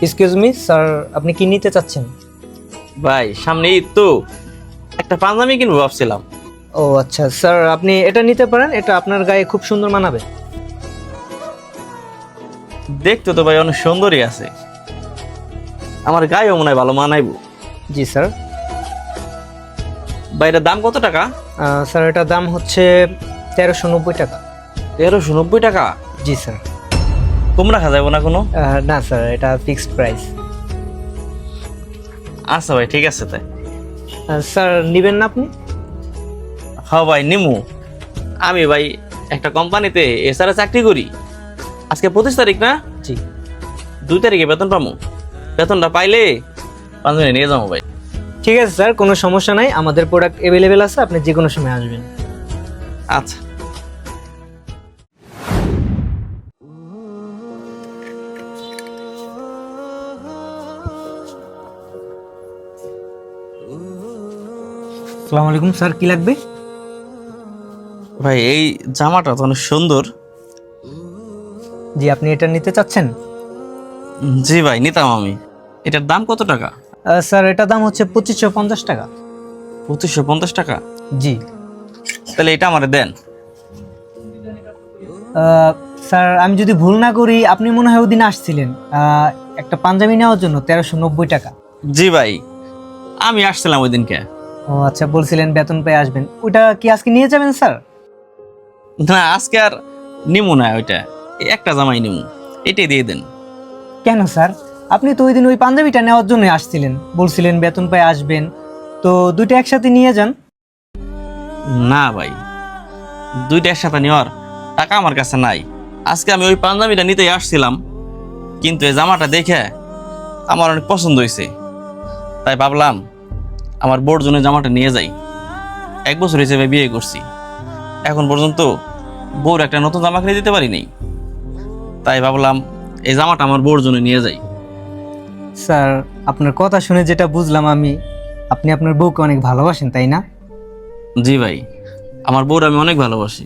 Excuse me sir, আপনি কি নিতে চাচ্ছেন? ভাই সামনে ঈদ তো, একটা পাঞ্জাবি কিনবো ভাবছিলাম। ও আচ্ছা স্যার, আপনি এটা নিতে পারেন, এটা আপনার গায়ে খুব সুন্দর মানাবে। দেখতে তো ভাই অনেক সুন্দরই আছে, আমার গায়েও মনে হয় ভালো মানাইবো। জি স্যার। ভাই এটার দাম কত টাকা? স্যার এটার দাম হচ্ছে 1390 টাকা। 1390 টাকা? জি স্যার। কম রাখা যাবো না কোনো? না স্যার, এটা ফিক্সড প্রাইস। আচ্ছা ভাই ঠিক আছে তাই। স্যার নেবেন না আপনি? হ্যাঁ ভাই নিমু। আমি ভাই একটা কোম্পানিতে এসআরে চাকরি করি। আজকে 25 তারিখ না? জি। 2 তারিখে বেতন পাবো। বেতনটা পাইলে পাঞ্জাবি নিয়ে যাবো ভাই। ঠিক আছে স্যার, কোনো সমস্যা নাই, আমাদের প্রোডাক্ট অ্যাভেলেবেল আছে, আপনি যে কোনো সময় আসবেন। আচ্ছা। আসসালামু আলাইকুম স্যার, কি লাগবে? ভাই এই জামাটা তো অনেক সুন্দর। জি, আপনি এটা নিতে চাচ্ছেন? জি ভাই নিতাম আমি। এটার দাম কত টাকা? স্যার এটার দাম হচ্ছে 2550 টাকা। 2550 টাকা? জি। তাহলে এটা আমারে দেন। স্যার আমি যদি ভুল না করি, আপনি মনে হয় ওদিন আসছিলেন একটা পাঞ্জাবি নেওয়ার জন্য 1390 টাকা। জি ভাই, আমি আসছিলাম ওই দিনকে। ও আচ্ছা, বলছিলেন বেতন পেয়ে আসবেন, ওইটা কি আজকে নিয়ে যাবেন স্যার? না আজকে আর নিমু না ওইটা, এই একটা জামাই নিমু, এটাই দিয়ে দেন। কেন স্যার? আপনি তো ওই দিন ওই পাঞ্জাবিটা নেওয়ার জন্য আসছিলেন, বলছিলেন বেতন পেয়ে আসবেন, তো দুইটা একসাথে নিয়ে যান। না ভাই, দুইটা একসাথে নেওয়ার টাকা আমার কাছে নাই। আজকে আমি ওই পাঞ্জাবিটা নিতেই আসছিলাম, কিন্তু এই জামাটা দেখে আমার অনেক পছন্দ হয়েছে, তাই ভাবলাম আমার বোর জন্য জামাটা নিয়ে যাই। 1 বছর হিসেবে বিয়ে করছি, এখন পর্যন্ত বউর একটা নতুন জামা কিনে দিতে পারিনি, তাই ভাবলাম এই জামাটা আমার বউর জন্য নিয়ে যাই। স্যার আপনার কথা শুনে যেটা বুঝলাম আমি, আপনি আপনার বউকে অনেক ভালোবাসেন, তাই না? জি ভাই, আমার বউর আমি অনেক ভালোবাসি।